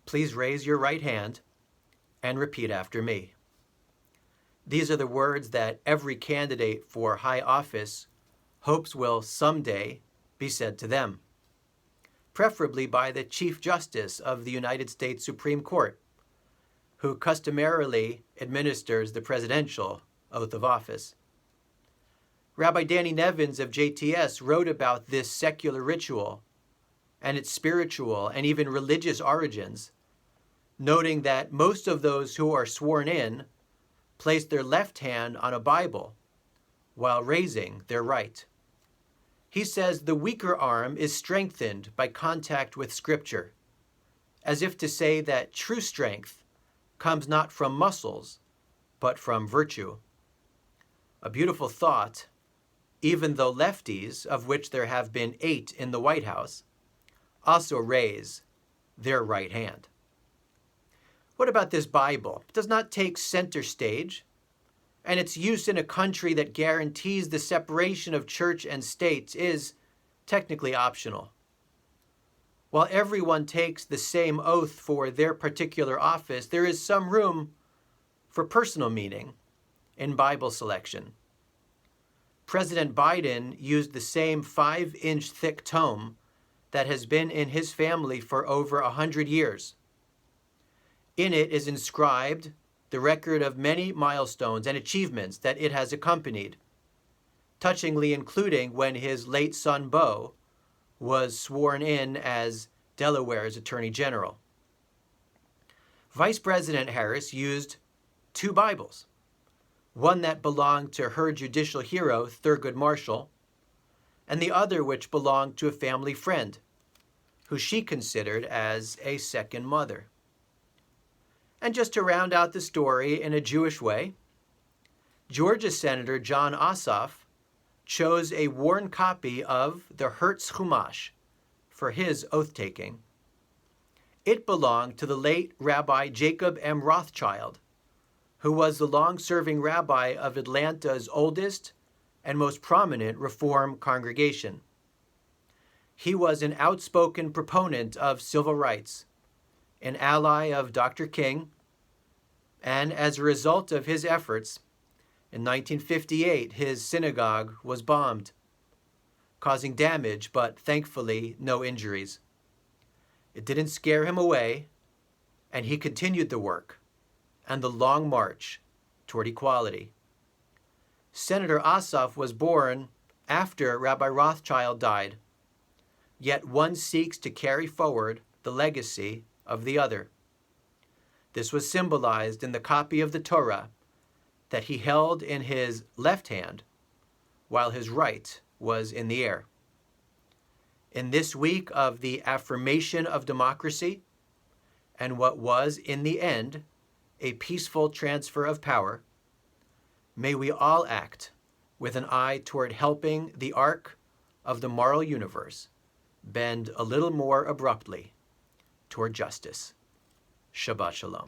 Please raise your right hand and repeat after me. These are the words that every candidate for high office hopes will someday be said to them, preferably by the Chief Justice of the United States Supreme Court, who customarily administers the presidential oath of office. Rabbi Danny Nevins of JTS wrote about this secular ritual and its spiritual and even religious origins, noting that most of those who are sworn in place their left hand on a Bible while raising their right. He says the weaker arm is strengthened by contact with Scripture, as if to say that true strength comes not from muscles, but from virtue. A beautiful thought, even though lefties, of which there have been 8 in the White House, also raise their right hand. What about this Bible? It does not take center stage, and its use in a country that guarantees the separation of church and state is technically optional. While everyone takes the same oath for their particular office, there is some room for personal meaning in Bible selection. President Biden used the same 5-inch thick tome that has been in his family for over 100 years. In it is inscribed the record of many milestones and achievements that it has accompanied, touchingly including when his late son Beau was sworn in as Delaware's Attorney General. Vice President Harris used 2 Bibles, one that belonged to her judicial hero, Thurgood Marshall, and the other which belonged to a family friend, who she considered as a second mother. And just to round out the story in a Jewish way, Georgia Senator John Ossoff chose a worn copy of the Hertz Chumash for his oath-taking. It belonged to the late Rabbi Jacob M. Rothschild, who was the long-serving rabbi of Atlanta's oldest and most prominent Reform congregation. He was an outspoken proponent of civil rights, an ally of Dr. King, and as a result of his efforts, in 1958, his synagogue was bombed, causing damage, but thankfully no injuries. It didn't scare him away, and he continued the work and the long march toward equality. Senator Ossoff was born after Rabbi Rothschild died, yet one seeks to carry forward the legacy of the other. This was symbolized in the copy of the Torah that he held in his left hand while his right was in the air. In this week of the affirmation of democracy and what was, in the end, a peaceful transfer of power, may we all act with an eye toward helping the arc of the moral universe bend a little more abruptly toward justice. Shabbat Shalom.